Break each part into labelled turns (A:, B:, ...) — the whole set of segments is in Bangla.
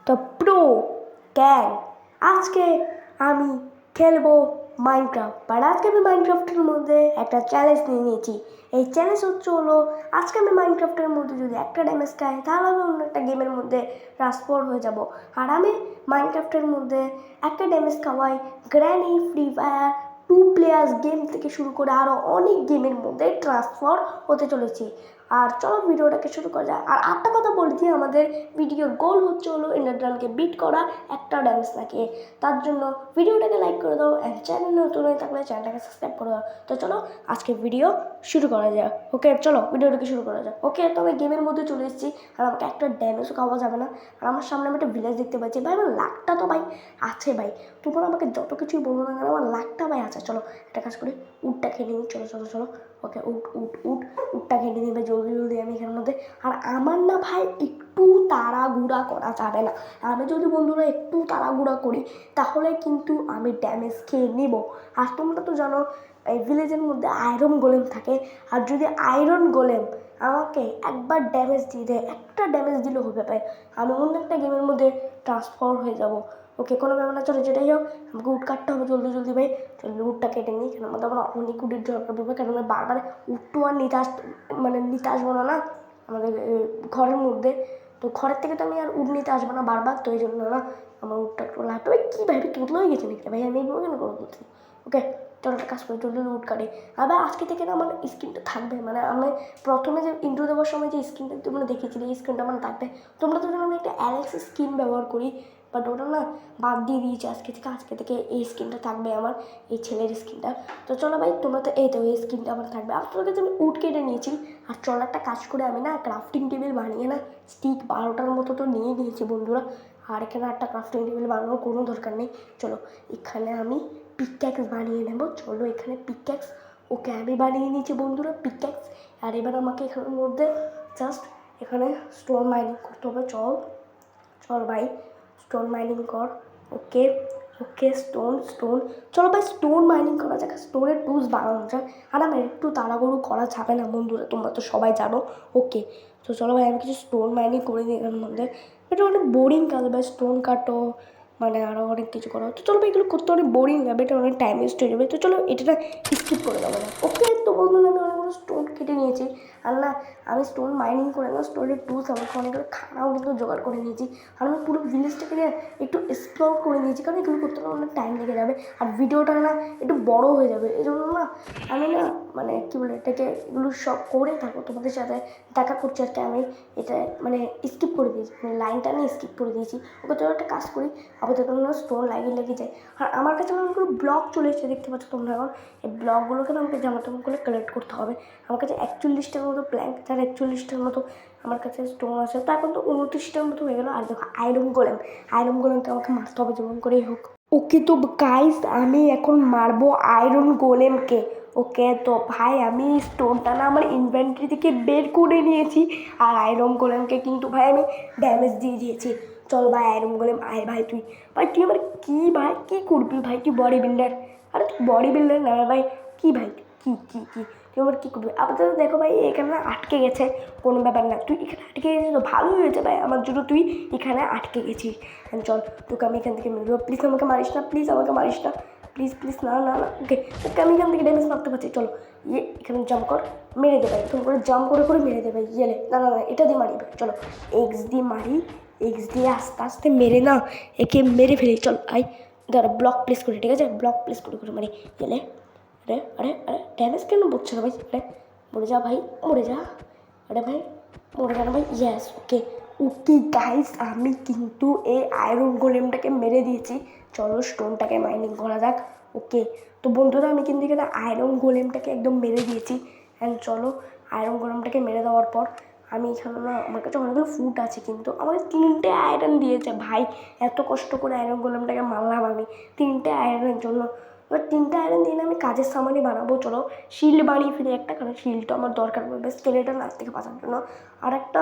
A: তো প্রো গ্যাং, আজকে আমি খেলবো মাইনক্রাফট। বাট আজকে আমি মাইনক্রাফটের মধ্যে একটা চ্যালেঞ্জ নিয়ে নিয়েছি। এই চ্যালেঞ্জ হলো আজকে আমি মাইনক্রাফটের মধ্যে যদি একটা ড্যামেজ খাই তাহলে আমি অন্য একটা গেমের মধ্যে ট্রান্সফার হয়ে যাব। আর আমি মাইনক্রাফটের মধ্যে একটা ড্যামেজ খাওয়াই granny, free fire, 2 players game থেকে শুরু করে আরও অনেক গেমের মধ্যে ট্রান্সফার হতে চলেছি। আর চলো ভিডিওটাকে শুরু করা যায়। আর একটা কথা বলছি, আমাদের ভিডিওর গোল হলো এন্ডারড্রাগনকে বিট করা একটা ড্যামেজ লাগে। তার জন্য ভিডিওটাকে লাইক করে দাও অ্যান্ড চ্যানেল নতুন হয়ে থাকলে চ্যানেলটাকে সাবস্ক্রাইব করে দাও। তো চলো আজকে ভিডিও শুরু করা যাক। ওকে চলো ভিডিওটাকে শুরু করা যাক। ওকে, তো আমি গেমের মধ্যে চলে এসেছি আর আমাকে একটা ড্যামেজও খাওয়া যাবে না। আর আমার সামনে আমি একটা ভিলেজ দেখতে পাচ্ছি। ভাই আমার লাকটা তো ভাই আছে ভাই, তোমরা আমাকে যত কিছুই বলবো না কেন আমার লাকটা ভাই আছে। চলো একটা কাজ করি, উটটা খেয়ে নিই। চলো চলো চলো ওকে, উটটা খেয়ে নিবে জলদি আমি এখানের মধ্যে। আর আমার না ভাই একটু তাড়াহুড়া করা যাবে না। আমি যদি বন্ধুরা একটু তাড়াহুড়া করি তাহলে কিন্তু আমি ড্যামেজ খেয়ে নিব। আর তোমরা তো জানো এই ভিলেজের মধ্যে আয়রন গোলেম থাকে। আর যদি আয়রন গোলেম আমাকে একবার ড্যামেজ দিয়ে দেয়, একটা ড্যামেজ দিলে হবে ভাই, আমি অন্য একটা গেমের মধ্যে ট্রান্সফার হয়ে যাব। ওকে, কোনো ব্যাপার না, চলো যেটাই হোক আমাকে উট কাটতে হবে জলদি ভাই। চলো উটটা কেটে নিই, কেন আমাদের আমরা অনেক উটের দরকার পড়বে। কেন আমরা বারবার উটটু আর নিতে আসবো না আমাদের ঘরের মধ্যে। তো ঘরের থেকে তো আমি আর উট নিতে আসবো না বারবার, তো এই জন্য না আমার উটটা একটু লাগবে। ভাই কী ভাই তুতলো হয়ে গেছে নাকি ভাই, আমি এইভাবে কেন করে বলছি। ওকে চলো একটা কাজ করে জলদি উট কাটে। আবার আজকে থেকে না আমার স্ক্রিনটা থাকবে, মানে আমি প্রথমে যে ইন্ট্রো দেওয়ার সময় যে স্ক্রিনটা তোমরা দেখেছিলে এই স্ক্রিনটা মানে থাকবে। তোমরা তো জানো আমি একটা অ্যালেক্স স্ক্রিন ব্যবহার করি, বাট ওটা না বাদ দিয়ে দিয়েছি আজকে থেকে এই স্ক্রিনটা থাকবে আমার, এই ছেলের স্ক্রিনটা। তো চলো ভাই তোমরা তো এই স্ক্রিনটা আমার থাকবে। আর তোর কাছে আমি উট কেটে নিয়েছি। আর চলো একটা কাজ করে আমি না ক্রাফটিং টেবিল বানিয়ে না স্টিক 12টার মতো তো নিয়ে নিয়েছি বন্ধুরা। আর এখানে একটা ক্রাফটিং টেবিল বানানোর কোনো দরকার নেই। চলো এখানে আমি পিকঅ্যাক্স বানিয়ে নেব। চলো এখানে পিকঅ্যাক্স, ওকে আমি বানিয়ে নিয়েছি বন্ধুরা পিকঅ্যাক্স। আর এবার আমাকে এখানের মধ্যে জাস্ট এখানে স্টোন মাইনিং করতে হবে। চল ভাই স্টোন মাইনিং কর। ওকে স্টোন চলো ভাই স্টোন মাইনিং করা যাক, স্টোনের টুলস বানানো যাক। আর আমার একটু তাড়াহুড়ো করা যাবে না বন্ধুরা, তোমরা তো সবাই জানো। ওকে তো চলো ভাই আমি কিছু স্টোন মাইনিং করে দিই এর মধ্যে। এটা অনেক বোরিং কাজ ভাই, স্টোন কাটো মানে আরও অনেক কিছু করা। তো চলো ভাই এগুলো করতে অনেক বোরিং যাবে, এটা অনেক টাইম ওয়েস্ট হয়ে যাবে। তো চলো এটা স্কিপ করে দেবো না। ওকে তো বন্ধুরা আমি অনেকগুলো স্টোন কেটে নিয়েছি। আর না আমি স্টোন মাইনিং করে না স্টোনের টুলস আমাকে অনেকগুলো খানাও কিন্তু জোগাড় করে নিয়েছি। আর আমি পুরো ভিলেজটাকে একটু এক্সপ্লোর করে নিয়েছি, কারণ এগুলো করতে অনেক টাইম লেগে যাবে আর ভিডিওটা না একটু বড়ো হয়ে যাবে। এই জন্য না আমি না মানে কী বলে এটাকে এগুলো সব করে থাকো তোমাদের সাথে দেখা করছি আর কি। আমি এটা মানে স্কিপ করে দিয়েছি, মানে লাইনটা আমি স্কিপ করে দিয়েছি। ওকে তো একটা কাজ করি, আপাতত স্টোন লেগে যায়। আর আমার কাছে অনেকগুলো ব্লক চলে এসেছে দেখতে পাচ্ছ তোমরা। এখন এই ব্লকগুলোকে না আমাকে যেমন তেমন করে কালেক্ট করতে হবে। আমার কাছে 41টার মতো প্ল্যাঙ্ক, তার 41টার মতো আমার কাছে স্টোন আছে। তো এখন তো 29টার মতো হয়ে গেলো। আর দেখো আয়রন গোলেমকে আমাকে মারতে হবে যেমন করেই হোক। ওকে তো গাইস আমি এখন মারবো আয়রন গোলেমকে। ওকে তো ভাই আমি স্টোনটা না আমার ইনভেন্টরি থেকে বের করে নিয়েছি। আর আয়রন গোলেমকে কিন্তু ভাই আমি ড্যামেজ দিয়ে দিয়েছি। চল ভাই আয়রন গোলেম আয় ভাই, তুই আমার কী করবি ভাই, তুই বডি বিল্ডার। আরে তুই বডি বিল্ডার না ভাই, কী ভাই কী তুই আমার কী করবি। আপাতত দেখো ভাই এখানে আটকে গেছে, কোনো ব্যাপার না, তুই এখানে আটকে গেছিস তো ভালোই হয়েছে ভাই আমার জন্য, তুই এখানে আটকে গেছিস। চল তোকে আমি এখান থেকে মেরে দেবো। প্লিজ আমাকে মারিস না, প্লিজ না। ওকে আমি এখান থেকে ড্যামেজ মারতে পারছি। চলো এখানে জাম্প কর, মেরে দেবে তুমি করে জাম্প করে মেরে দেবে ইয়েলে। না এটা দিয়ে মারি ভাই। চলো এক্স দিয়ে আস্তে আস্তে মেরে না একে মেরে ফেলি। চল দাঁড়া ব্লক প্লেস করি, ঠিক আছে ব্লক প্লেস করে মারি গেলে। আরে ড্যামেজ কেন পড়ছে না ভাই? মরে যা ভাই, মরে যা। ভাই মরে যা না ভাই। ইয়েস ওকে গাইস আমি কিন্তু এই আয়রন গোলেমটাকে মেরে দিয়েছি। চলো স্টোনটাকে মাইনিং করা যাক। ওকে তো বন্ধুরা আমি কিন্তু এখানে আয়রন গোলেমটাকে একদম মেরে দিয়েছি। অ্যান্ড চলো আয়রন গোলেমটাকে মেরে দেওয়ার পর আমি এখানে না আমার কাছে অনেকগুলো ফুড আছে, কিন্তু আমাকে 3টে আয়রন দিয়েছে ভাই। এত কষ্ট করে আয়রন গোলেমটাকে মারলাম আমি 3টে আয়রনের জন্য। এবার 3টে আয়রন দিয়ে আমি কাজের সামানই বানাবো। চলো শিল্ড বানিয়ে ফেলি একটা, কারণ শিল্ডটা আমার দরকার পড়বে স্কেলেটন হাত থেকে বাঁচার জন্য। আর একটা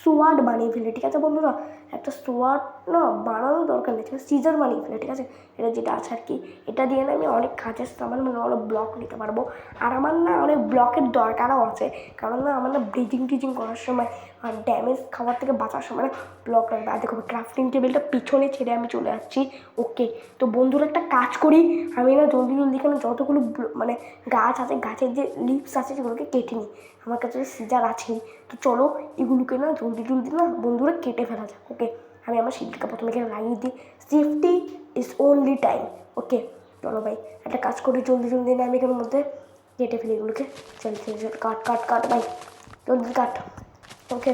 A: সোয়ার্ড বানিয়ে ফেলে, ঠিক আছে বন্ধুরা? একটা সোয়ার্ড না বানানোর দরকার নেই, সিজার বানিয়ে ফেলে, ঠিক আছে? এটা যেটা আছে আর কি, এটা দিয়ে না আমি অনেক কাজের সামান মানে অনেক ব্লক নিতে পারবো। আর আমার না অনেক ব্লকের দরকারও আছে, কারণ না আমার না ব্রিজিং টিজিং করার সময় আর ড্যামেজ খাওয়ার থেকে বাঁচার সময় না ব্লক লাগবে। আর দেখো ক্রাফটিং টেবিলটা পিছনে ছেড়ে আমি চলে যাচ্ছি। ওকে, তো বন্ধুরা একটা কাজ করি, আমি না জলদি জলদি এখানে যতগুলো মানে গাছ আছে, গাছের যে লিভস আছে সেগুলোকে কেটে নিই। আমার কাছে সিজার আছেই, তো চলো এগুলোকে না জলদি জলদি না বন্ধুরা কেটে ফেলা যাক। ওকে, আমি আমার শিল্পীকে প্রথমে এখানে লাগিয়ে দিই, সেফটি ইজ ওনলি টাইম। ওকে চলো ভাই একটা কাজ করি, জলদি জলদি না আমি এখানের মধ্যে কেটে ফেলি এগুলোকে। চল চল চল, কাট কাট কাট ভাই, জলদি কাট। ওকে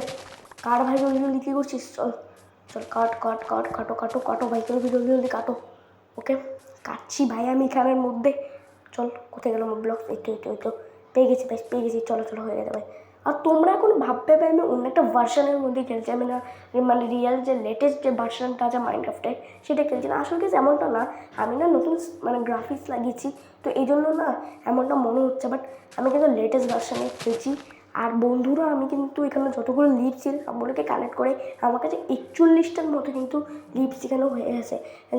A: কাট ভাই, জলদি জলদি কী করছিস? চল চল কাট কাট কাট, কাটো কাটো কাটো ভাই, জলদি জলদি জলদি কাটো। ওকে কাটছি ভাই আমি এখানের মধ্যে। চল কোথায় গেল আমার ব্লক? এই তো এই তো এই তো পেয়ে গেছি ভাই, পেয়ে গেছি। চলো চলো হয়ে গেছে ভাই। আর তোমরা এখন ভাববে ভাই আমি অন্য একটা ভার্সানের মধ্যে খেলছি, আমি না মানে রিয়েল যে লেটেস্ট যে ভার্সানটা আছে মাইনক্রাফটের সেটা খেলছি না। আসলে কিছু এমনটা না, আমি না নতুন মানে গ্রাফিক্স লাগিয়েছি, তো এই জন্য না এমনটা মনে হচ্ছে, বাট আমি কিন্তু লেটেস্ট ভার্সানে খেলছি। আর বন্ধুরা আমি কিন্তু এখানে যতগুলো লিভ ছিল সবগুলোকে কালেক্ট করে আমার কাছে 41টার মতো কিন্তু লিভস এখানে হয়ে গেছে।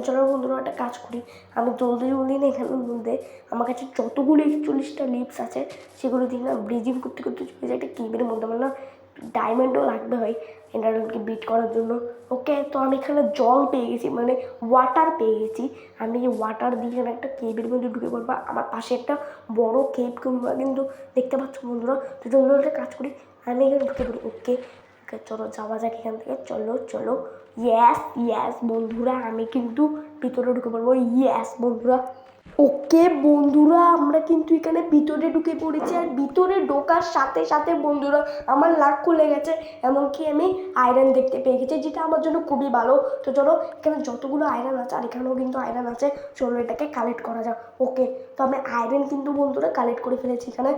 A: চলো বন্ধুরা একটা কাজ করি, আমি জলদি জলদি না এখানের মধ্যে আমার কাছে যতগুলো 41টা লিভস আছে সেগুলো দিয়ে না ব্রিজিং করতে করতে চলে যায় একটা কেবের মধ্যে। আমার না ডায়মন্ডও লাগবে হয় এনারকে বিট করার জন্য। ওকে, তো আমি এখানে জল পেয়ে গেছি, মানে ওয়াটার পেয়ে গেছি। আমি এই ওয়াটার দিয়ে এখানে একটা কেবের মধ্যে ঢুকে পড়বো। আমার পাশে একটা বড় কেব কিন্তু দেখতে পাচ্ছ বন্ধুরা। তো জলদি একটা কাজ করি, আমি এখানে ঢুকে পড়ি। ওকে ওকে চলো যাওয়া যাক এখান থেকে, চলো চলো। ইয়াস ইয়াস বন্ধুরা, আমি কিন্তু ভিতরে ঢুকে পড়বো। ইয়াস বন্ধুরা। ওকে বন্ধুরা, আমরা কিন্তু এখানে ভিতরে ঢুকে পড়েছি, আর ভিতরে ঢোকার সাথে সাথে বন্ধুরা আমার লাক খুলে গেছে, এমনকি আমি আয়রন দেখতে পেয়ে গেছি, যেটা আমার জন্য খুবই ভালো। তো চলো এখানে যতগুলো আয়রন আছে, আর এখানেও কিন্তু আয়রন আছে, চলো এটাকে কালেক্ট করা যাক। ওকে, তো আমি আয়রন কিন্তু বন্ধুরা কালেক্ট করে ফেলেছি এখানে।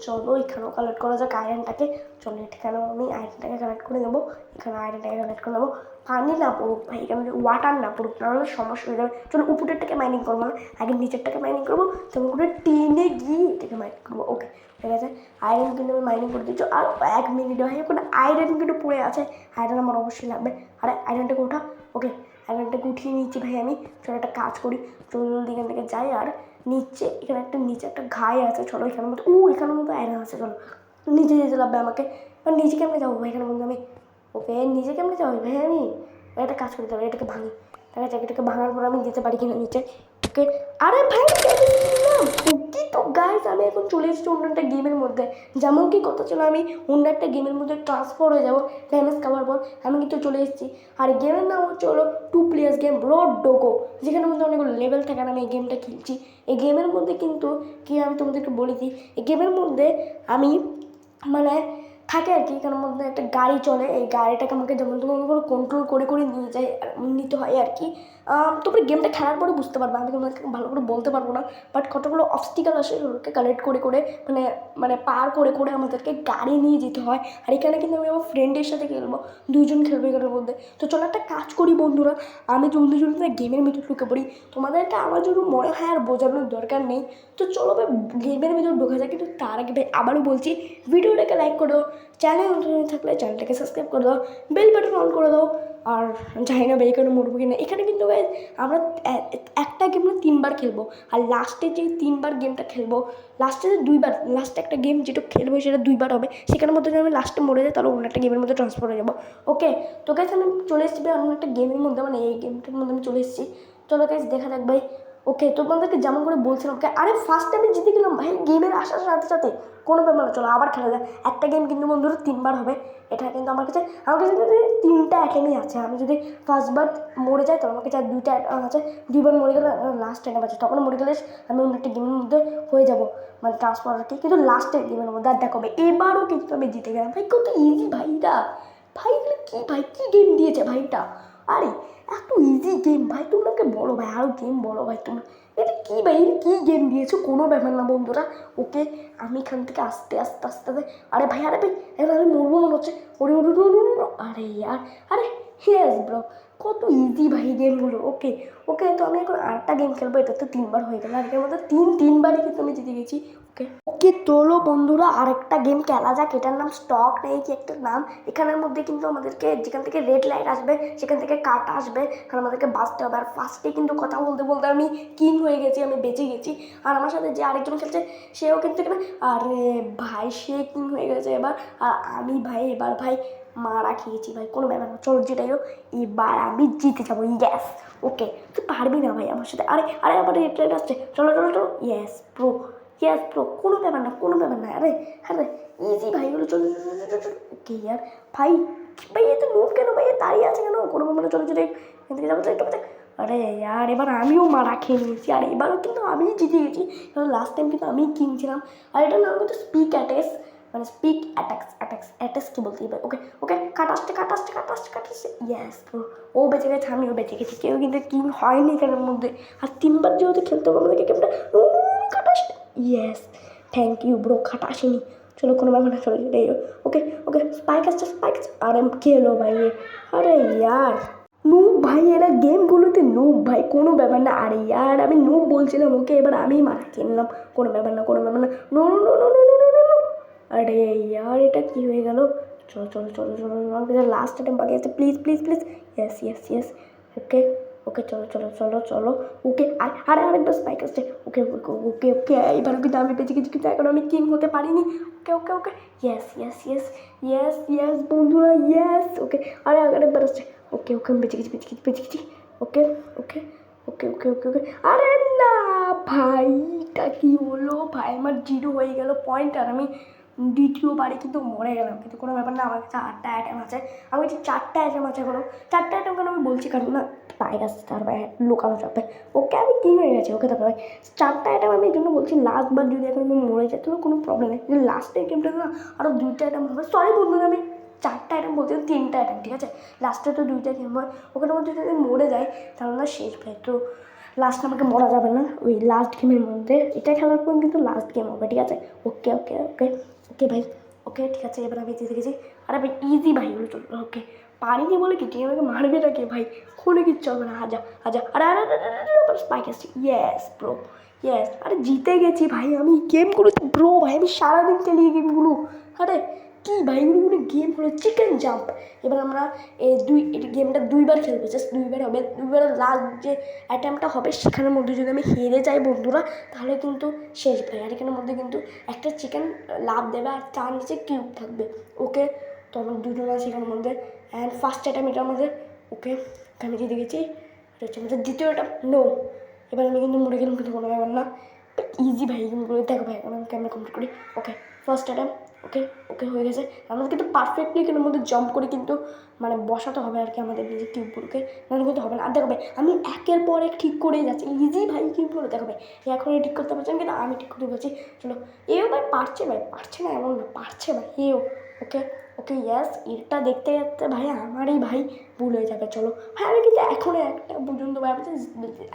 A: চলো এখানেও কালেক্ট করা যাক আয়রনটাকে। চলো এখানেও আমি আয়রনটাকে কালেক্ট করে নেবো, এখানে আয়রনটাকে কালেক্ট করে নেবো। পানি না পড়ুক ভাই এখানে, ওয়াটার না পড়ুক, নাহলে সমস্যা হয়ে যাবে। চলো উপরেরটাকে মাইনিং করবো না, আগে নিচেরটাকে মাইনিং করবো, তেমন করে টেনে গিয়ে এটাকে মাইনিং করবো। ওকে ঠিক আছে, আয়রন কিন্তু আমি মাইনিং করে দিচ্ছি। আর 1 মিনিট হয়, এখন আয়রন কিন্তু পড়ে আছে, আয়রন আমার অবশ্যই লাগবে। আরে আয়রনটাকে ওঠা। ওকে আয়রনটাকে উঠিয়ে নিচ্ছি ভাই আমি। চলো একটা কাজ করি, জলদি এখান থেকে যাই। আর নিচে এখানে একটা নিচে একটা ঘাই আছে, চলো এখানের মধ্যে এখানের মধ্যে আয়রন আছে, চলো নিচে যেতে লাগবে আমাকে। আর নিচে কেমনে যাবো ভাই এখানের মধ্যে আমি? ওকে নিচে কেমনে যাবো ভাই আমি? একটা কাজ করতে হবে, এটাকে ভাঙি, দেখা যাক এটাকে ভাঙার পর আমি যেতে পারি কিনা নিচে। ওকে আরে ভাই ওকে, তো গাইস আমি এখন চলে এসেছি অন্য একটা গেমের মধ্যে। যেমন কি কথা ছিল আমি অন্য একটা গেমের মধ্যে ট্রান্সফার হয়ে যাবো ড্যামেজ খাওয়ার পর, আমি কিন্তু চলে এসেছি। আর এই গেমের নাম হচ্ছে হলো 2 প্লেয়ার্স গেম রোড ডোগো, যেখানের মধ্যে অনেকগুলো লেভেল থাকে। আমি এই গেমটা খেলছি। এই গেমের মধ্যে কিন্তু কি আমি তোমাদেরকে বলে দিই, এই গেমের মধ্যে আমি মানে থাকে আর কি, এখানের মধ্যে একটা গাড়ি চলে, এই গাড়িটাকে আমাকে যেমন তেমন করে কন্ট্রোল করে করে নিতে হয় আর কি। তোমরা গেমটা খেলার পরে বুঝতে পারবে, আমি তোমাদেরকে ভালো করে বলতে পারবো না। বাট কতগুলো অবস্টিকাল আসে সেগুলোকে কালেক্ট করে করে মানে মানে পার করে করে আমাদেরকে গাড়ি নিয়ে যেতে হয়। আর এখানে কিন্তু আমি আমার ফ্রেন্ডের সাথে খেলবো, 2জন খেলবো এখানের মধ্যে। তো চলো একটা কাজ করি বন্ধুরা, আমি জলদি জলদি গেমের ভিতরে ঢুকে পড়ি। তোমাদেরকে আমার জন্য মনে হয় আর বোঝানোর দরকার নেই। তো চলো ভাই গেমের ভিতরে ঢোকা যায়, কিন্তু তার আগে ভাই আবারও বলছি ভিডিওটাকে লাইক করে দাও, চ্যানেল নতুন থাকলে চ্যানেলটাকে সাবস্ক্রাইব করে দাও, বেল বাটন অন করে দাও। আর জানি না ভাই এখানে মরবো কি না। এখানে কিন্তু ভাই আমরা একটা গেম 3বার খেলবো, আর লাস্টে যে 3বার গেমটা খেলবো, লাস্টে যে 2বার, লাস্টে একটা গেম যেটা খেলবো সেটা 2বার হবে। সেখানের মধ্যে যদি আমি লাস্টে মরে যাই তাহলে অন্য একটা গেমের মধ্যে ট্রান্সফার হয়ে যাবো। ওকে তো গাইস আমি চলে এসেছি ভাই অন্য একটা গেমের মধ্যে, মানে এই গেমটার মধ্যে আমি চলে এসেছি। চলো গাইস দেখা যাক ভাই। ওকে তোমাদেরকে যেমন করে বলছিলাম, ওকে আরে ফার্স্ট আমি জিতে গেলাম ভাই গেমের আসার সাথে সাথে, কোনো ব্যাপার না। চলো আবার খেলা যায়। একটা গেম কিন্তু বন্ধুরা 3বার হবে, এটা কিন্তু আমার কাছে যদি 3টা অ্যাটেমই আছে। আমি যদি ফার্স্টবার মরে যাই তাহলে আমার কাছে আর 2টা আছে, 2বার মরে গেলে লাস্ট অ্যাটেম আছে, তখন মরে গেলে আমি অন্য একটা গেমের মধ্যে হয়ে যাবো, মানে ট্রান্সফার আর কি। কিন্তু লাস্টের গেমের মধ্যে আর দেখাবে, এবারও কিন্তু আমি জিতে গেলাম ভাই। কত ইজি ভাইটা, ভাই কি ভাই কি গেম দিয়েছে ভাইটা, আরে এত ইজি গেম ভাই। তোমরাকে বলো ভাই আরও গেম বলো ভাই তোমরা, এটা কী ভাই এটা কী গেম দিয়েছো, কোনো ব্যাপার না বন্ধুরা। ওকে আমি এখান থেকে আস্তে আস্তে আস্তে আস্তে আরে ভাই এখন আমি মরবো মনে হচ্ছে। ওরে ওরে আরে ইয়ার আরে ইয়েস ব্রো, কত ইজি ভাই গেমগুলো। ওকে ওকে, তো আমি এখন আরেকটা গেম খেলবো। এটা তো 3বার হয়ে গেল, আর এর মধ্যে তিনবারই কিন্তু আমি জিতে গেছি। ওকে ওকে, তোলো বন্ধুরা আরেকটা গেম খেলা যাক। এটার নাম স্টক নেই কি একটা নাম। এখানের মধ্যে কিন্তু আমাদেরকে যেখান থেকে রেড লাইট আসবে সেখান থেকে কাট আসবে, কারণ আমাদেরকে বাঁচতে হবে। আর ফার্স্টে কিন্তু কথা বলতে বলতে আমি কিং হয়ে গেছি, আমি বেঁচে গেছি। আর আমার সাথে যে আরেকজন খেলছে সেও কিন্তু এখানে, আরে ভাই সে কিং হয়ে গেছে এবার। আর আমি ভাই এবার ভাই মারা খেয়েছি ভাই, কোনো ব্যাপার না, চলো যেটাই হোক এবার আমি জিতে যাবো। ইয়েস ওকে, তুই পারবি না ভাই আমার সাথে। আরে আরে আবার রেড লাইট আসছে, চলো চলো চলো। ইয়েস প্রো, ইয়েস প্রো, কোনো ব্যাপার না কোনো ব্যাপার না। আরে আরে ইজি ভাই, চলো চলো চলো চলো। ওকে ইয়ার ভাই, ভাই এত মুভ কেন ভাই, দাঁড়িয়ে আছে কেন, কোনো ব্যাপার না, চলো চলো এখান থেকে যাবো একটু। আরে ইয়ার এবার আমিও মারা খেয়ে নিয়েছি, আর এবারও কিন্তু আমিই জিতে গেছি, কারণ লাস্ট টাইম কিন্তু আমিই কিনছিলাম। আর এটার নাম কিন্তু স্পিক অ্যাটেক্স, মানে স্পিক অ্যাটাক্স কি বলতে হবে। ওকে ওকে, কাটাচ্ছে। ইয়েস ব্রো, ও বেঁচে গেছে, আমিও বেঁচে গেছি, কেউ কিন্তু কিং হয়নি এখানের মধ্যে। আর 3বার যেহেতু খেলতে হবে আমাদেরকে গেমটা, কাটাস। ইয়েস থ্যাংক ইউ ব্রো, খাটাসিনি। চলো কোনো ব্যাপার না, চলো যেটাই হোক। ওকে ওকে, স্পাইক আসছে। আরে খেলো ভাই, আরে ইয়ার নুব ভাই, এরা গেমগুলোতে নুব ভাই, কোনো ব্যাপার না। আরে ইয়ার আমি নুব বলছিলাম, ওকে এবার আমি মারা কিনলাম, কোনো ব্যাপার না কোনো ব্যাপার না। No no no no no no no no. আরে ইয়ার এটা কি হয়ে গেল। চলো চলো চলো চলো, লাস্ট টাইম বাকি আছে, please please please. Yes yes yes, okay okay, চলো চলো চলো চলো। ওকে আরে আরেকটা স্পাইক আসছে। ওকে ওকে ওকে ওকে, এবার কিন্তু আমি বেঁচে কিছু কিন্তু এখন আমি কিং হতে পারিনি। Okay okay okay, yes yes yes yes yes বন্ধুরা, ইয়েস। ওকে আরে আরেকবার আসছে। ওকে ওকে, আমি বেঁচে গেছি। ওকে ওকে ওকে ওকে ওকে ওকে, আরে না ভাই, এটা কি হলো ভাই, আমার 0 হয়ে গেল পয়েন্ট, আর আমি দ্বিতীয়বারে কিন্তু মরে গেলাম। কিন্তু কোনো ব্যাপার না, আমার কাছে 8টা আইটেম আছে। আমি যে 4টা আইটেম আছে, এখনো 4টা আইটেম কেন আমি বলছি, কারণ না পায়ে আসছে তার ভাই লোকানো যাবে। ওকে আমি কি হয়ে গেছে, ওকে তারপরে 4টা আইটেম আমি এই জন্য বলছি, লাস্টবার যদি এখন আমি মরে যাই তাহলে কোনো প্রবলেম নেই, কিন্তু লাস্টের গেমটা না আরও 2টা আইটেম হবে। সরি বন্ধুরা, আমি 4টা আইটেম বলছি, 3টা আইটেম, ঠিক আছে। লাস্টে তো 2টা গেম হয়, ওখানে মধ্যে যদি মরে যায় তাহলে না শেষ ভাই। তো লাস্ট আমাকে মরা যাবে না ওই লাস্ট গেমের মধ্যে, এটা খেলার পর কিন্তু লাস্ট গেম হবে, ঠিক আছে। ওকে ওকে ওকে ওকে ভাই, ওকে ঠিক আছে, এবার আমি জিতে গেছি। আরে ভাই ইজি ভাই হলো, চলো। ওকে পারিনি বলে কি তুই আমাকে মারবে না কে ভাই, কোনো কিচ্ছু হবে না। আজা আজা, আরে আরে স্পাইক আসছে। Yes bro, yes. আরে জিতে গেছি ভাই আমি গেমগুলো ব্রো ভাই, আমি সারাদিন খেলি এই গেমগুলো। আরে কি ভাই, এগুলো গেম হলো চিকেন জাম্প। এবার আমরা এই গেমটা 2বার খেলবো, জাস্ট 2বার হবে। 2বারের লাস্ট যে অ্যাটেম্পটা হবে সেখানের মধ্যে যদি আমি হেরে যাই বন্ধুরা, তাহলে কিন্তু শেষ ভাই। আর এখানের মধ্যে কিন্তু একটা চিকেন লাভ দেবে, আর তার নিচে কিউব থাকবে। ওকে, তো আমার 2জন আছে এখানের মধ্যে, অ্যান্ড ফার্স্ট অ্যাটেম্প এটার মধ্যে। ওকে আমি জিতে গেছি, এটা হচ্ছে আমাদের দ্বিতীয় অ্যাটেম্প। নো, এবার আমি কিন্তু মরে গেলাম, কিন্তু কোনো ব্যাপার না, ইজি ভাই গেমগুলো। দেখো ভাই আমি ক্যামেরা কমপ্লিট করি। ওকে ফার্স্ট অ্যাটেম্প, ওকে ওকে হয়ে গেছে। আমাদের কিন্তু পারফেক্টলি এখানের মধ্যে জাম্প করে কিন্তু মানে বসাতে হবে আর কি আমাদের নিজের কিউবগুলোকে, নাহলে কিন্তু হবে না। আর দেখো ভাই আমি একের পর এক ঠিক করেই যাচ্ছি, ইজি ভাই কিউবগুলো। দেখো ভাই এখন ঠিক করতে পারছেন কিন্তু আমি ঠিক করতে পারছি। চলো এও ভাই পারছে না এমন না, পারছে ভাই এও। ওকে ওকে ইয়েস, এটা দেখতে দেখতে ভাই আমারই ভাই ভুল হয়ে যাবে। চলো ভাই আমি কিন্তু এখনও একটা পর্যন্ত ভাই আমি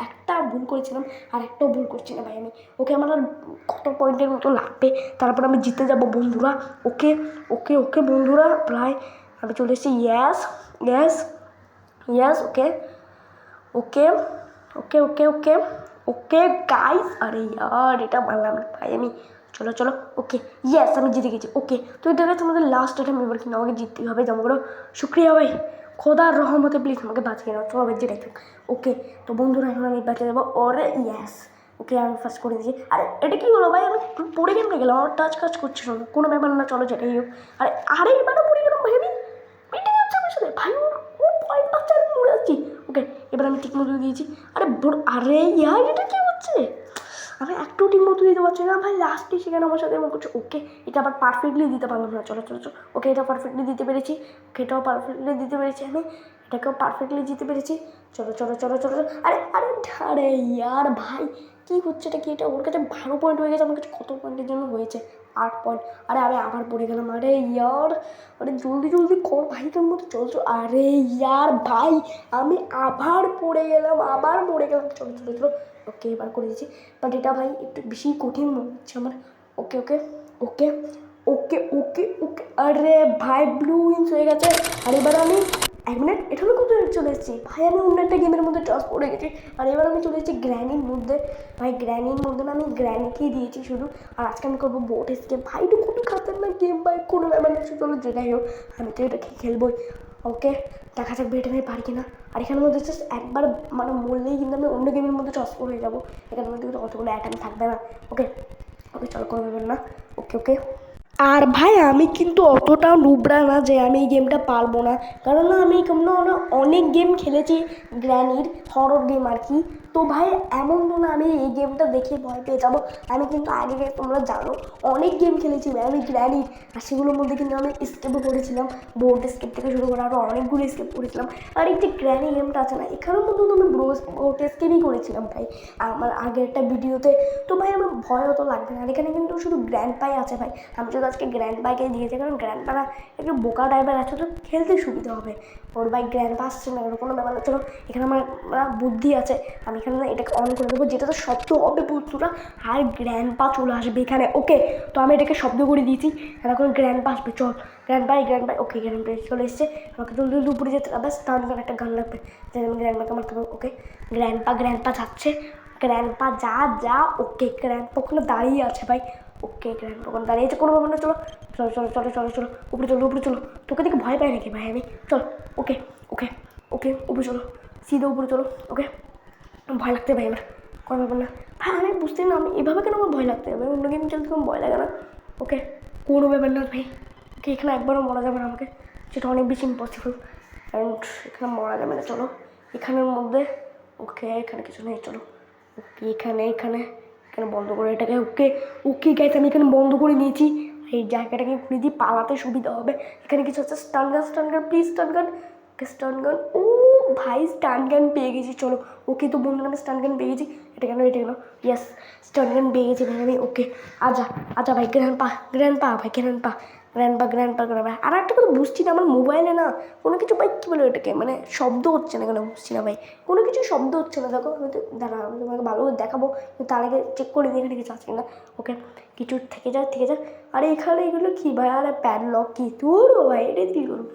A: একটা ভুল করেছিলাম, আর একটাও ভুল করছি না ভাই আমি। ওকে আমার আর কত পয়েন্টের মতো লাগবে, তারপর আমি জিতে যাব বন্ধুরা। ওকে ওকে ওকে বন্ধুরা, প্রায় আমি চলে এসেছি। Yes yes yes, okay okay okay okay okay okay guys, আরে ইয়ার এটা মানলাম না ভাই আমি। চলো চলো, ওকে ইয়েস আমি জিতে গেছি। ওকে তো এটা তোমাদের লাস্ট টাইম, এবার কিন্তু আমাকে জিততেই হবে। যেমন করো শুক্রিয়া ভাই, খোদার রহমতে প্লিজ আমাকে বাঁচিয়ে নাও। চলো ভাই যেটাই হোক। ওকে তো বন্ধুরা এখন আমি বাঁচিয়ে দেবো। ওরে ইয়েস, ওকে আমি ফার্স্ট করে দিয়েছি। আরে এটা কী হলো ভাই, আমি পড়ে কেমন গেলাম, আমার টাচ কাজ করছিল না, কোনো ব্যাপার না, চলো যেটাই হোক। আরে এবারও পড়ে গেলাম ভাই, আমি মিটে যাচ্ছে আমার সাথে ভাই, ও পয়েন্ট পাচ্ছে আমি মরে যাচ্ছি। ওকে এবার আমি ঠিক মতো দিয়েছি। আরে ইয়ার এটা কী হচ্ছে, আমি একটু ঠিক মতো দিতে পারছি না ভাই, লাস্টে সেখানে আমার সাথে এমন করছে। ওকে এটা আবার পারফেক্টলি দিতে পারলাম না। চলো চলো চলো, ওকে এটা পারফেক্টলি দিতে পেরেছি। ওকে এটাও পারফেক্টলি দিতে পেরেছি আমি, এটাকেও পারফেক্টলি দিতে পেরেছি। চলো চলো চলো চলো চলো। আরে আরে আরে ইয়ার ভাই কী হচ্ছে, এটা কি, এটা ওর কাছে 12 পয়েন্ট হয়ে গেছে, আমার কাছে কত পয়েন্টের জন্য হয়েছে 8 পয়েন্ট। আরে আমি আবার পড়ে গেলাম। আরে ইয়ার, আরে জলদি জলদি কর ভাই, তোর মতো চলছো। আরে ইয়ার ভাই আমি আবার পড়ে গেলাম। চলো চলো চলো, ওকে এবার করে দিয়েছি। বাট এটা ভাই একটু বেশি কঠিন মনে হচ্ছে আমার। ওকে ওকে ওকে ওকে ওকে ওকে, আরে ভাই ব্লু উইন্স হয়ে গেছে। আর এবার আমি 1 মিনিট, এটা আমি কোথায় চলে এসেছি ভাই? আমি অন্য একটা গেমের মধ্যে ট্রান্সপোর্ট হয়ে গেছি। আর এবার আমি চলে এসেছি গ্র্যানির মধ্যে। ভাই গ্র্যানির মধ্যে না আমি গ্র্যানিকেই দিয়েছি শুধু। আর আজকে আমি করবো বোট এসকেপ। ভাই এটা কোনো খাতারনাক গেম ভাই, কোনো ব্যাপার না। চলো যেটাই হোক আমি তো এটা খেলবোই। ওকে দেখা যাক এটা আমি পারি কিনা। আর এখানের মধ্যে জাস্ট একবার মানে মরলেই কিন্তু আমি অন্য গেমের মধ্যে ট্রান্সফার হয়ে যাবো। এখানের মধ্যে কিন্তু অতগুলো অ্যাটাম থাকবে না। ওকে ওকে চলো কোনো ব্যাপার না। ওকে ওকে। আর ভাই আমি কিন্তু অতটাও নুবরা না যে আমি এই গেমটা পারবো না, কারণ না আমি অনেক গেম খেলেছি গ্র্যানির, হরর গেম আর কি। তো ভাই এমন তো না আমি এই গেমটা দেখে ভয় পেয়ে যাবো। আমি কিন্তু আগে তোমরা জানো অনেক গেম খেলেছি ভাই আমি গ্র্যানির। আর সেগুলোর মধ্যে কিন্তু আমি স্কেপও করেছিলাম, বোর্ড স্কেপ থেকে শুরু করে আরও অনেকগুলো স্কেপ করেছিলাম। আর এই যে গ্র্যানি গেমটা আছে না, এখানেও কিন্তু আমি বোর্ড স্কেপই করেছিলাম ভাই আমার আগের একটা ভিডিওতে। তো ভাই আমার ভয় অত লাগবে না। আর এখানে কিন্তু শুধু গ্র্যান্ড পাই আছে ভাই। আমি যদি আজকে গ্র্যান্ড পাইকে দিয়েছি, কারণ গ্র্যান্ড পারা একটু বোকা টাইপের আছে, তো খেলতে সুবিধা হবে। ওর ভাই গ্র্যান্ড পা আসছে না, কোনো ব্যাপার না। চলো এখানে আমার বুদ্ধি আছে, আমি এখানে এটাকে অন করে দেবো, যেটা তো শব্দ হবে বন্ধুরা, আর গ্র্যান্ড পা চলে আসবে এখানে। ওকে তো আমি এটাকে শব্দ করে দিয়েছি, এখন গ্র্যান্ড পা আসবে। চল গ্র্যান্ড পাই। ওকে গ্র্যান্ড পাই চলে এসছে। আমাকে জলদি জলদি উপরে যেতে হবে, স্টান গান একটা গান লাগবে যেন আমি গ্র্যান্ড পাকে মারতে পারবো। ওকে গ্র্যান্ড পা যাচ্ছে, গ্র্যান্ড পা যা। ওকে গ্র্যান্ড পা ওখানে দাঁড়িয়ে আছে ভাই। ওকে গ্র্যান্ড পা ওখানে দাঁড়িয়েছে, কোনো ব্যাপার না। চলো উপরে চলো। তোকে দেখে ভয় পাই নাকি ভাই আমি? চল ওকে ওকে ওকে উপরে চলো, সিধা উপরে চলো। ওকে ভয় লাগতে ভাই আমার, কোনো ব্যাপার না ভাই। আমি বুঝতে না আমি এভাবে কেন আমার ভয় লাগতে হবে, অন্য গেম খেলতে আমার ভয় লাগে না। ওকে কোনো ব্যাপার না ভাই। ওকে এখানে একবারও মরা যাবে না আমাকে, যেটা অনেক বেশি ইম্পসিবল। অ্যান্ড এখানে মরা যাবে না। চলো এখানের মধ্যে, ওকে এখানে কিছু নেই। চলো ওকে এখানে বন্ধ করে এটাকে। ওকে গাইস আমি এখানে বন্ধ করে নিয়েছি। এই জায়গাটাকে খুলে দিয়ে পালাতে সুবিধা হবে। এখানে কিছু হচ্ছে স্টান গান প্লিজ স্টান গান। ও ভাই স্টান গান পেয়ে গেছি। চলো ওকে তো বন্ধুরা আমি স্টান গান পেয়ে গেছি। এটা কেন ইয়েস স্টান গান পেয়ে গেছি ভাই আমি। ওকে আচ্ছা ভাই গ্র্যান্ড পা ভাই গ্র্যান্ড পা। আর একটা কথা বুঝছি না, আমার মোবাইলে না কোনো কিছু ভাই কী বলে ওটাকে মানে শব্দ হচ্ছে না কেন, বুঝছি না ভাই কোনো কিছু শব্দ হচ্ছে না। দেখো আমি তো দাঁড়া আমি তোমাকে ভালোভাবে দেখাবো, তার আগে চেক করে দিই এখানে কিছু আছে কিনা। ওকে কিছু থেকে যা। আরে এখানে এগুলো কী ভাই? আরে প্যাডলক কি তোর ভাই? এটা কী করবো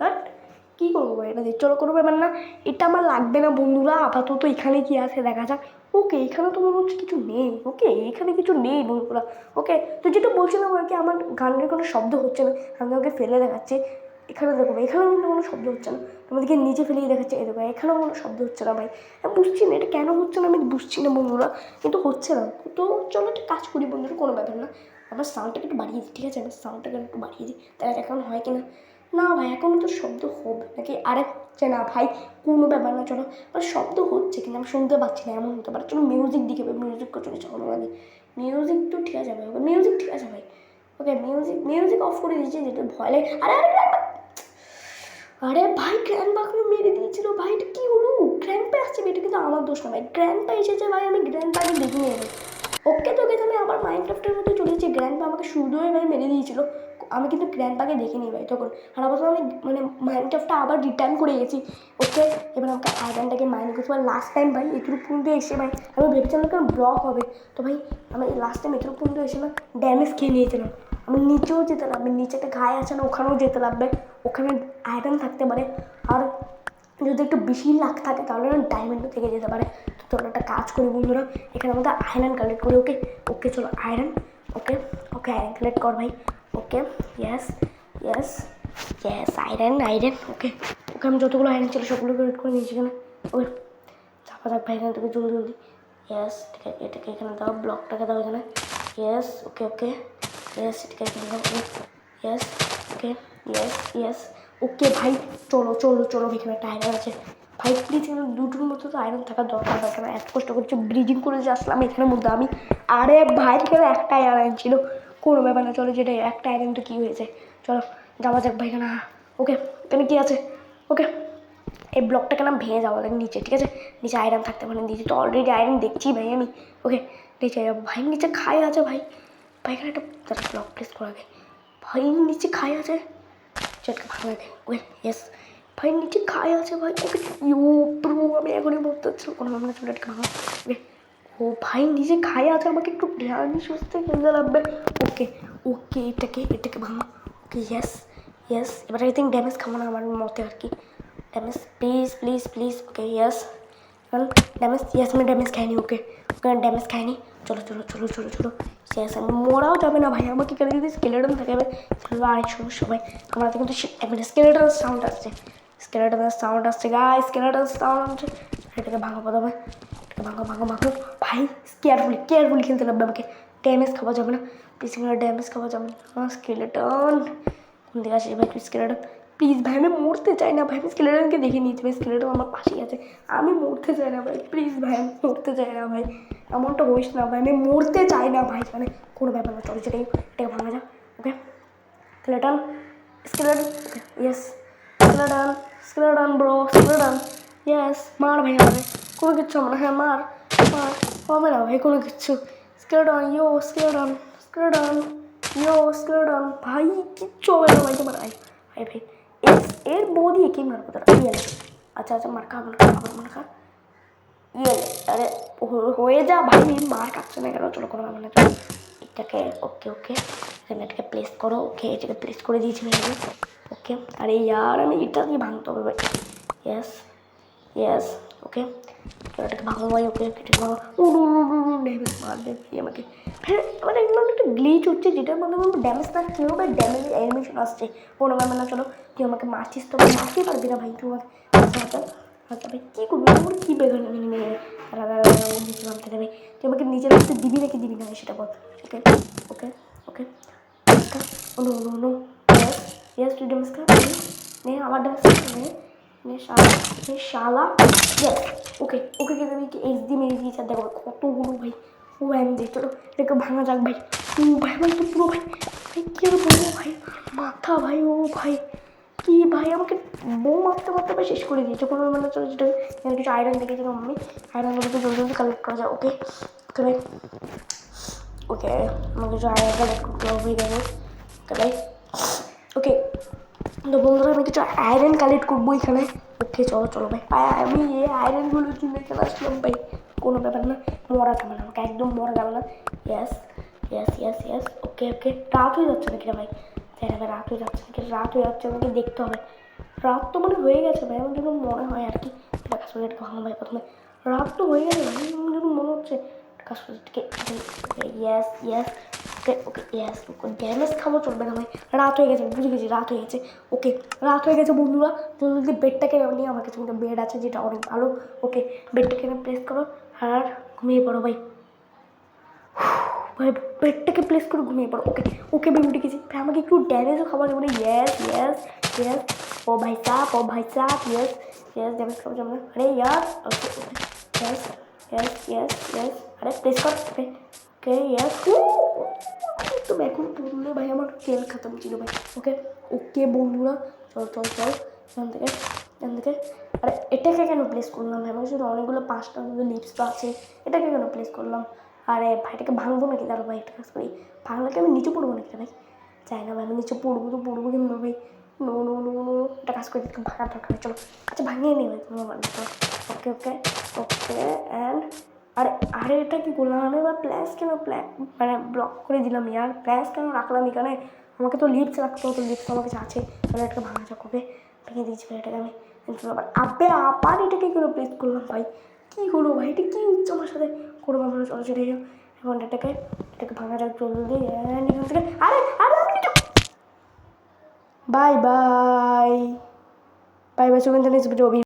A: কী করবো ভাই এটা দিয়ে? চলো কোনো ব্যাপার না, এটা আমার লাগবে না বন্ধুরা। আপাতত এখানে কি আছে দেখা যাক। ওকে এখানে তো মনে হচ্ছে কিছু নেই। ওকে এখানে কিছু নেই বন্ধুরা। ওকে তো যেটা বলছিলাম আর কি, আমার গানের কোনো শব্দ হচ্ছে না, আমি ওকে ফেলে দেখাচ্ছি। এখানে দেখো ভাই এখানেও কিন্তু কোনো শব্দ হচ্ছে না, তোমাদেরকে নিচে ফেলেই দেখাচ্ছে। এই দেখো এখানেও কোনো শব্দ হচ্ছে না ভাই। আমি বুঝছি না এটা কেন হচ্ছে না, আমি বুঝছি না বন্ধুরা, কিন্তু হচ্ছে না। তো চলো একটা কাজ করি বন্ধুরা, কোনো ব্যাপার না। আমার সাউন্ডটাকে একটু বাড়িয়ে দিই, ঠিক আছে? আমি সাউন্ডটাকে একটু বাড়িয়ে দিই, তাহলে এখন হয় কিনা। না ভাই এখন তো শব্দ হবে নাকি? আরে হচ্ছে না ভাই, কোনো ব্যাপার না। চলো শব্দ হচ্ছে কিন্তু আমি শুনতে পাচ্ছি না, এমন হতে পারে। চলো মিউজিক দিকে মিউজিক চলে চলো আগে। মিউজিক তো ঠিক আছে ভাই, মিউজিক ঠিক আছে ভাই। ওকে মিউজিক অফ করে দিয়েছি, যেটা ভয় লাগে। আরে ভাই গ্র্যান্ড পাকে মেরে দিয়েছিল ভাই, এটা কী হলো? গ্র্যান্ড পা আসছে, এটা কিন্তু আমার দোষ না ভাই, গ্র্যান্ড পা এসেছে ভাই, আমি গ্র্যান্ড পাকে দেখে নিয়ে এলো। ওকে তোকে আমি আবার মাইনক্রাফটের মধ্যে চলে এসেছি। গ্র্যান্ড পা আমাকে শুধুই ভাই মেরে দিয়েছিল, আমি কিন্তু গ্র্যান্ড পাকে দেখিনি ভাই তখন। আর আবার আমি মানে মাইনক্রাফটটা আবার রিটার্ন করে গেছি। ওকে এবার আমাকে আইল্যান্ডটাকে মাইন করতে পারি। লাস্ট টাইম ভাই এটুকু পর্যন্ত এসে ভাই আমি ভেবেছিলাম কেন ব্লক হবে, তো ভাই আমি লাস্ট টাইম এটুকু পর্যন্ত এসে না ড্যামেজ খেয়ে নিয়েছিলাম। আমি নিচেও যেতে লাগবে, নিচে একটা ঘায়ে আছে না, ওখানেও যেতে লাগবে, ওখানে আয়রন থাকতে পারে। আর যদি একটু বেশি লাখ থাকে তাহলে না ডায়মন্ডও থেকে যেতে পারে। তো চলো একটা কাজ করি বন্ধুরা, এখানে আমাদের আয়রন কালেক্ট করি। ওকে চলো আয়রন। ওকে আয়রন কালেক্ট কর ভাই। Okay yes iron. ওকে আমি যতগুলো আয়রন ছিল সবগুলো কালেক্ট করে নিয়েছি এখানে। ওকে চাপা থাক ভাই এখান থেকে জলদি। ইয়েস ঠিক আছে, এটাকে এখানে দাও, ব্লকটাকে দাও এখানে। ইয়েস ওকে ইয়েস এটাকে এখানে দাও। ইয়েস ওকে ভাই চলো এখানে একটা আয়রন আছে ভাই, প্লিজ এখানে দুটোর মতো তো আয়রন থাকার দরকার হয়, কেন এত কষ্ট করছে ব্রিজিং করে যে আসলাম এখানের মধ্যে আমি। আরে ভাই এখানে একটা আয়রন ছিল, কোনো ব্যাপার না। চলো যেটা একটা আয়রন তো কী হয়েছে, চলো যাওয়া যাক ভাই এখানে। ওকে এখানে কী আছে? ওকে এই ব্লকটাকে না ভেঙে যাওয়া লাগে নিচে, ঠিক আছে? নিচে আয়রন থাকতে পারে, নিচে তো অলরেডি আয়রন দেখছি ভাই আমি। ওকে নিচে যাবো ভাই, নিচে খাই আছে ভাই এখানে একটা ব্লক প্লেস করা গে ভাই, নিচে খাই আছে, চটকে ভালো লাগে। ওকে ইয়েস ভাই নিচে খাই আছে ভাই। ওকে প্রো আমি এখনই বলতে চাচ্ছিলাম, কোনো ভাবনা চলে একটা ভাঙা। ও ভাই নিচে খাই আছে, আমাকে একটু ধ্যান সুস্থ খেলতে লাগবে। ওকে এটাকে ভাঙা। ওকে ইয়েস এবার আই থিঙ্ক ড্যামেজ খাবো না আমার মতে আর কি। Damage please okay yes damage yes मैं डैमेज खाইনি ওকে ওকে ড্যামেজ খাইনি চলো শেষ আমি মরাও যাবে না ভাই আমাকে কেন যদি স্কেলেটন থাকে তাহলে আরেক সমস্যা ভাই আমরা তো কিন্তু মানে স্কেলেটন সাউন্ড আসছে গাইস স্কেলেটন সাউন্ড এটাকে ভাঙো প্রথমে ভাঙো ভাই কেয়ারফুলি খেলতে লাগবে আমাকে ড্যামেজ খাওয়া যাবে না প্লিজ ড্যামেজ খাওয়া যাবে না স্কেলেটন কোন দিকে আসে ভাই স্কেলেটন প্লিজ ভাই আমি মরতে চাই না ভাই আমি স্কেলেটনকে দেখে নিয়েছি ভাই স্কেলেটন আমার পাশেই আছে আমি মরতে চাই না ভাই প্লিজ ভাই আমি মরতে চাই না ভাই এমনটা হইস না ভাই আমি মরতে চাই না ভাই মানে কোনো ব্যাপার না চলো এটাকে ভাঙা যাক okay skeleton okay yes skeleton bro skeleton yes মার ভাই আমাকে কোনো কিচ্ছু হবে না হ্যাঁ মার হবে না ভাই কোনো কিচ্ছু স্কেলেটন স্কেলেটন ভাই কিচ্ছু হবে না ভাই তোমার ভাই এর বউ দিয়ে কি মারবো তারা আচ্ছা মার খা খা আরে হয়ে যা ভাই মার কাটছে না কেন চলো কোনো ব্যাপার না চলো এটাকে ওকে এটাকে প্লেস করো ওকে এটাকে প্লেস করে দিয়েছি ভাই ওকে আরে ইয়ার আমি এটা দিয়ে ভাঙতে হবে ভাই ইয়েস ওকে এটাকে ভাঙো ভাই ওকে এটাকে ভাঙো ড্যামেজ মারবে আমাকে হ্যাঁ আমার একদম একটা গ্লিচ হচ্ছে যেটার মাধ্যমে আমার ড্যামেজ লাগছে ভাই ড্যামেজ অ্যানিমেশন আসছে কোনো ব্যাপার না চলো তুই আমাকে মারছিস তো মারতেই পারবি না ভাই তুই আমাকে আচ্ছা ভাই কী করবি আমার কী বেগান নামতে দেবে তুই আমাকে নিজের মধ্যে দিবি নাকি দিবি না সেটা বল ওকে নো ইয়েস তুই ড্যামেজ কর নে আমার ড্যামেজ নে শালা ইয়েস ওকে কিন্তু আমি এইচ ডি মেরে দিয়েছি দেখো কতগুলো ভাই ও আমি দেখ চলো এটাকে ভাঙা যাক ভাই ভাই আমার তো পুরো ভাই কী বলবো ভাই মাথা ভাই ও ভাই কি ভাই আমাকে বউ মারতে ভাই শেষ করে দিয়েছে কোনো মানে চলো যেটা এখানে কিছু আয়রন দেখেছিলাম আমি আয়রনগুলোকে জলদি কালেক্ট করা যায় ওকে ভাই আমাকে কিছু আয়রন কালেক্ট করতে হবে ভাই ওকে তো বন্ধুরা আমি কিছু আয়রন কালেক্ট করবো এখানে ওকে চলো ভাই আমি এই আয়রনগুলোর জন্য এখানে আসলাম ভাই কোনো ব্যাপার না মরা যাবে না আমাকে একদম মরা যাবে না ইয়েস ওকে রাত হয়ে যাচ্ছে নাকি ভাই রাত হয়ে যাচ্ছে আমাকে দেখতে হবে রাত তো মানে হয়ে গেছে ভাই আমার যখন মনে হয় আর কি কাজ করে ভাঙা ভাই প্রথমে রাত তো হয়ে গেছে ভাই আমার যখন মনে হচ্ছে কাজ করে ইয়েস ওকে ড্যামেজ খাবো চলবে না ভাই রাত হয়ে গেছে বুঝে গেছি রাত হয়ে গেছে বন্ধুরা তুমি যদি বেডটাকে নিয়ে আমার কাছে একটা বেড আছে যেটা অনেক ভালো ওকে বেডটাকে প্রেস করো আর ঘুমিয়ে পড়ো ভাই বেডটাকে প্লেস করে ঘুমিয়ে পড়ো ওকে আমি উঠে গেছি ভাই আমাকে একটু ড্যামেজও খাবার যাবে না ইয়েস ও ভাই সাপ ইয়েস ড্যামেজ খাবার যাবে না আরে ইয়ার ওকে ইয়েস আরে প্লেস কর ওকে ইয়েস তো এখন পড়লে ভাই আমার তেল খতম ছিল ভাই ওকে বন্ধুরা চল এখান থেকে আরে এটাকে কেন প্লেস করলাম ভাই আমার শুধু অনেকগুলো 5টা লিপস তো আছে এটাকে কেন প্লেস করলাম আরে ভাইটাকে ভাঙবো নাকি তার ভাই একটা কাজ করি ভাঙলাকে আমি নিচে পড়বো নাকি ভাই চাই না ভাই আমি নিচে পড়বো কিন্তু ভাই নো একটা কাজ করে ভাঙার দরকার চলো আচ্ছা ভাঙিয়ে নেই ভাই কোনো ওকে অ্যান্ড আরে এটা কি করলাম আমি এবার মানে ব্লক করে দিলাম ইয়ার প্ল্যাস কেন রাখলাম এখানে আমাকে তো লিপস রাখতে হতো লিপস আমার কাছে আছে তাহলে একটা ভাঙা যাক ভেঙে দিয়েছি ভাই এটাকে আমি আবার এটাকে কেন প্লেস করলাম ভাই কী হলো ভাই এটা কী হচ্ছে আমার সাথে কোনো ব্যাপার চলো সেটাই এখন এটাকে ভাঙা যাক জলদি এখান থেকে আরে বাই বাই চলবেন জানিস